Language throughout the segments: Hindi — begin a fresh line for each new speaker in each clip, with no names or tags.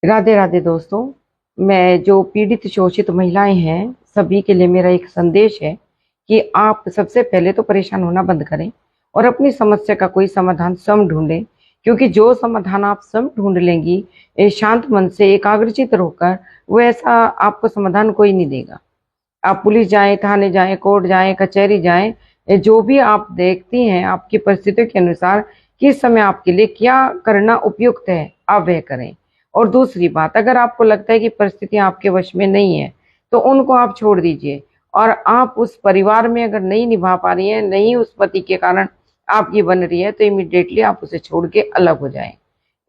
राधे राधे दोस्तों। मैं जो पीड़ित शोषित महिलाएं हैं सभी के लिए मेरा एक संदेश है कि आप सबसे पहले तो परेशान होना बंद करें और अपनी समस्या का कोई समाधान स्वयं ढूंढें। क्योंकि जो समाधान आप स्वयं ढूंढ लेंगी शांत मन से एकाग्रचित होकर, वो ऐसा आपको समाधान कोई नहीं देगा। आप पुलिस जाएं, थाने जाएं, कोर्ट जाएं, कचहरी जाएं, जो भी आप देखती हैं आपकी परिस्थितियों के अनुसार किस समय आपके लिए क्या करना उपयुक्त है, आप वह करें। और दूसरी बात, अगर आपको लगता है कि परिस्थितियां आपके वश में नहीं है तो उनको आप छोड़ दीजिए। और आप उस परिवार में अगर नहीं निभा पा रही हैं, नहीं उस पति के कारण आपकी बन रही है, तो इमिडिएटली आप उसे छोड़ के अलग हो जाएं।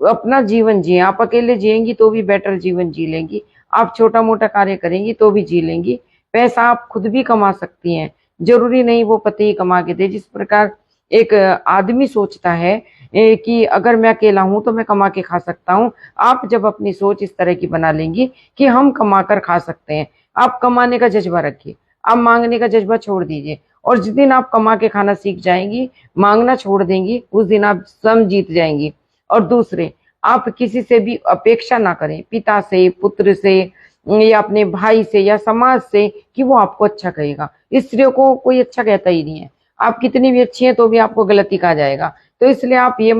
अपना जीवन जिए। आप अकेले जिएंगी तो भी बेटर जीवन जी लेंगी, आप छोटा मोटा कार्य करेंगी तो भी जी लेंगी। पैसा आप खुद भी कमा सकती हैं, जरूरी नहीं वो पति ही कमा के दे। जिस प्रकार एक आदमी सोचता है कि अगर मैं अकेला हूं तो मैं कमा के खा सकता हूं, आप जब अपनी सोच इस तरह की बना लेंगी कि हम कमा कर खा सकते हैं, आप कमाने का जज्बा रखिए, आप मांगने का जज्बा छोड़ दीजिए। और जिस दिन आप कमा के खाना सीख जाएंगी, मांगना छोड़ देंगी, उस दिन आप स्वयं जीत जाएंगी। और दूसरे, आप किसी से भी अपेक्षा ना करें, पिता से, पुत्र से, या अपने भाई से, या समाज से, कि वो आपको अच्छा कहेगा। स्त्रियों को कोई अच्छा कहता ही नहीं है, आप कितनी भी अच्छी हैं तो भी आपको गलती कहा जाएगा। तो इसलिए आप ये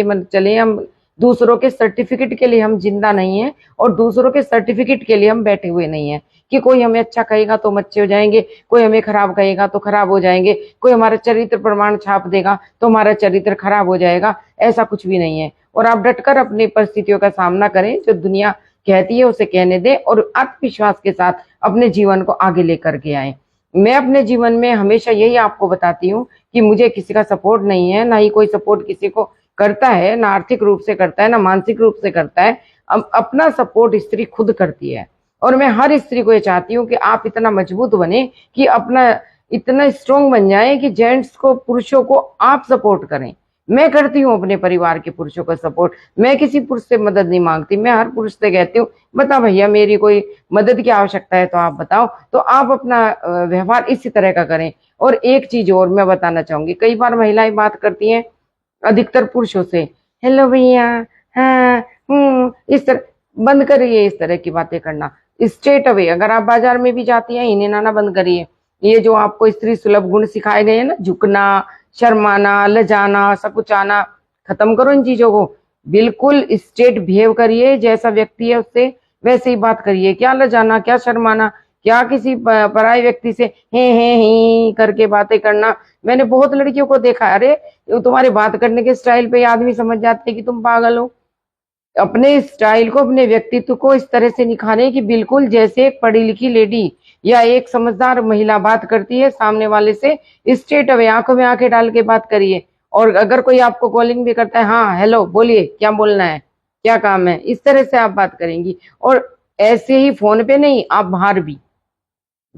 मत चले, हम दूसरों के सर्टिफिकेट के लिए हम जिंदा नहीं है, और दूसरों के सर्टिफिकेट के लिए हम बैठे हुए नहीं है कि कोई हमें अच्छा कहेगा तो हम अच्छे हो जाएंगे, कोई हमें खराब कहेगा तो खराब हो जाएंगे, कोई हमारा चरित्र प्रमाण छाप देगा तो हमारा चरित्र खराब हो जाएगा। ऐसा कुछ भी नहीं है। और आप डटकर अपनी परिस्थितियों का सामना करें, जो दुनिया कहती है उसे कहने दें, और आत्मविश्वास के साथ अपने जीवन को आगे लेकर के आए। मैं अपने जीवन में हमेशा यही आपको बताती हूँ कि मुझे किसी का सपोर्ट नहीं है, ना ही कोई सपोर्ट किसी को करता है, ना आर्थिक रूप से करता है, ना मानसिक रूप से करता है। अपना सपोर्ट स्त्री खुद करती है। और मैं हर स्त्री को ये चाहती हूँ कि आप इतना मजबूत बने, कि अपना इतना स्ट्रोंग बन जाए कि जेंट्स को, पुरुषों को आप सपोर्ट करें। मैं करती हूँ अपने परिवार के पुरुषों का सपोर्ट। मैं किसी पुरुष से मदद नहीं मांगती, मैं हर पुरुष से कहती हूँ, बता भैया मेरी कोई मदद की आवश्यकता है तो आप बताओ। तो आप अपना व्यवहार इसी तरह का करें। और एक चीज और मैं बताना चाहूंगी, कई बार महिलाएं बात करती हैं अधिकतर पुरुषों से, हेलो भैया, हाँ, इस तरह। बंद करिए इस तरह की बातें करना। स्ट्रेट अवे अगर आप बाजार में भी जाती हैं, इन्हें नाना बंद करिए। ये जो आपको स्त्री सुलभ गुण सिखाए गए हैं ना, झुकना, शर्माना, लजाना, सकुचाना, खत्म करो इन चीजों को। बिल्कुल स्ट्रेट बिहेव करिए, जैसा व्यक्ति है उससे वैसे ही बात करिए। क्या लजाना, क्या शर्माना, क्या किसी पराये व्यक्ति से हे ही करके बातें करना। मैंने बहुत लड़कियों को देखा, अरे तुम्हारे बात करने के स्टाइल पे ही आदमी समझ जाते हैं कि तुम पागल हो। अपने स्टाइल को, अपने व्यक्तित्व को इस तरह से निखारें कि बिल्कुल जैसे एक पढ़ी लिखी लेडी या एक समझदार महिला बात करती है सामने वाले से, स्ट्रेट अवे आंखों में आंखें डाल के बात करिए। और अगर कोई आपको कॉलिंग भी करता है, हाँ हेलो बोलिए, क्या बोलना है, क्या काम है, इस तरह से आप बात करेंगी। और ऐसे ही फोन पे नहीं, आप बाहर भी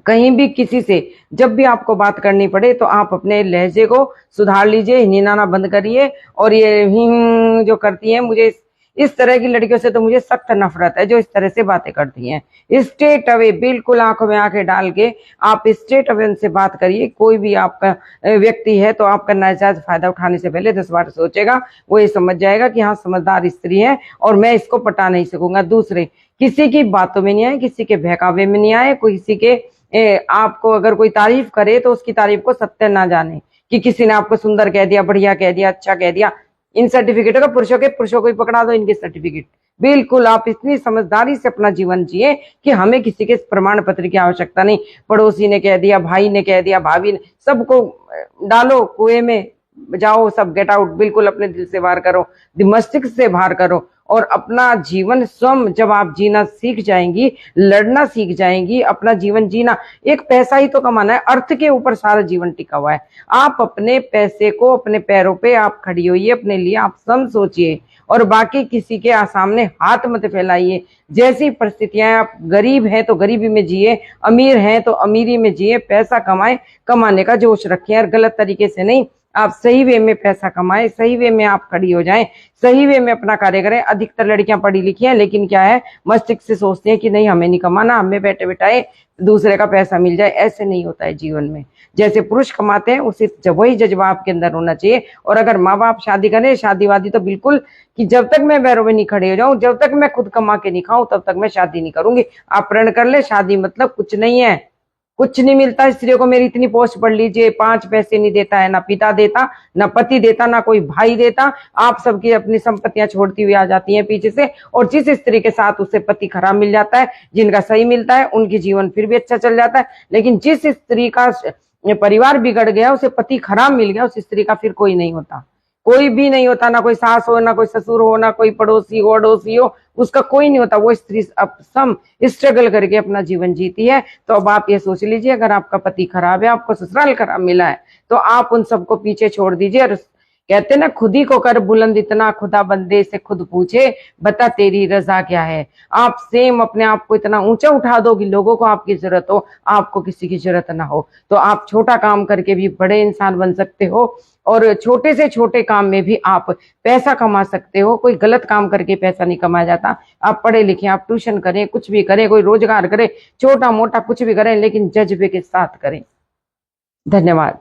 कहीं भी किसी से जब भी आपको बात करनी पड़े तो आप अपने लहजे को सुधार लीजिए, हिनहिनाना बंद करिए। और ये जो करती हैं, मुझे इस तरह की लड़कियों से तो मुझे सख्त नफरत है, जो इस तरह से बातें करती हैं। स्ट्रेट अवे, बिल्कुल आंखों में आंखें डाल के आप स्ट्रेट अवे उनसे बात करिए। कोई भी आपका व्यक्ति है तो आपका नाजायज फायदा उठाने से पहले 10 बार सोचेगा। वो ये समझ जाएगा कि हाँ समझदार स्त्री है और मैं इसको पटा नहीं सकूंगा। दूसरे, किसी की बातों में नहीं आए, किसी के बहकावे में नहीं आए, कोई किसी के आपको अगर कोई तारीफ करे तो उसकी तारीफ को सत्य ना जाने कि किसी ने आपको सुंदर कह दिया, बढ़िया कह दिया, अच्छा कह दिया। इन सर्टिफिकेटों का पुरुषों को ही पकड़ा दो, इनके सर्टिफिकेट। बिल्कुल आप इतनी समझदारी से अपना जीवन जिए कि हमें किसी के प्रमाण पत्र की आवश्यकता नहीं। पड़ोसी ने कह दिया, भाई ने कह दिया, भाभी ने, सबको डालो कुएं में, जाओ सब गेट आउट। बिल्कुल अपने दिल से बाहर करो, मस्तिष्क से बाहर करो। और अपना जीवन स्वयं जब आप जीना सीख जाएंगी, लड़ना सीख जाएंगी, अपना जीवन जीना, एक पैसा ही तो कमाना है, अर्थ के ऊपर सारा जीवन टिका हुआ है। आप अपने पैसे को, अपने पैरों पे आप खड़ी होइए, अपने लिए आप स्वयं सोचिए, और बाकी किसी के सामने हाथ मत फैलाइए। जैसी परिस्थितियां, आप गरीब हैं तो गरीबी में जिए, अमीर हैं तो अमीरी में जिए, पैसा कमाए, कमाने का जोश रखें और गलत तरीके से नहीं। आप सही वे में पैसा कमाएं, सही वे में आप खड़ी हो जाएं, सही वे में अपना कार्य करें। अधिकतर लड़कियां पढ़ी लिखी हैं, लेकिन क्या है, मस्तिष्क से सोचती हैं कि नहीं हमें नहीं कमाना, हमें बैठे बैठाए दूसरे का पैसा मिल जाए। ऐसे नहीं होता है जीवन में। जैसे पुरुष कमाते हैं उसी वही जज्बा आपके अंदर होना चाहिए। और अगर माँ बाप शादी करें, शादी वादी तो बिल्कुल कि जब तक मैं पैरों में नहीं खड़े हो जाऊं, जब तक मैं खुद कमा के नहीं खाऊं, तब तक मैं शादी नहीं करूंगी। आप प्रण कर ले, शादी मतलब कुछ नहीं है, कुछ नहीं मिलता स्त्रियों को। मेरी इतनी पोस्ट पढ़ लीजिए, 5 पैसे नहीं देता है, ना पिता देता, ना पति देता, ना कोई भाई देता। आप सबकी अपनी संपत्तियां छोड़ती हुई आ जाती हैं पीछे से। और जिस स्त्री के साथ उसे पति खराब मिल जाता है, जिनका सही मिलता है, उनकी जीवन फिर भी अच्छा चल जाता है। लेकिन जिस स्त्री का परिवार बिगड़ गया, उसे पति खराब मिल गया, उस स्त्री का फिर कोई नहीं होता, कोई भी नहीं होता। ना कोई सास हो, ना कोई ससुर हो, ना कोई पड़ोसी हो, अड़ोसी हो, उसका कोई नहीं होता। वो स्त्री अब सम स्ट्रगल करके अपना जीवन जीती है। तो अब आप ये सोच लीजिए, अगर आपका पति खराब है, आपको ससुराल खराब मिला है, तो आप उन सबको पीछे छोड़ दीजिए। और कहते ना, खुद ही को कर बुलंद इतना, खुदा बंदे से खुद पूछे, बता तेरी रजा क्या है। आप सेम अपने आप को इतना ऊंचा उठा दो कि लोगों को आपकी जरूरत हो, आपको किसी की जरूरत ना हो। तो आप छोटा काम करके भी बड़े इंसान बन सकते हो, और छोटे से छोटे काम में भी आप पैसा कमा सकते हो। कोई गलत काम करके पैसा नहीं कमाया जाता। आप पढ़े लिखे, आप ट्यूशन करें, कुछ भी करें, कोई रोजगार करें, छोटा मोटा कुछ भी करें, लेकिन जज्बे के साथ करें। धन्यवाद।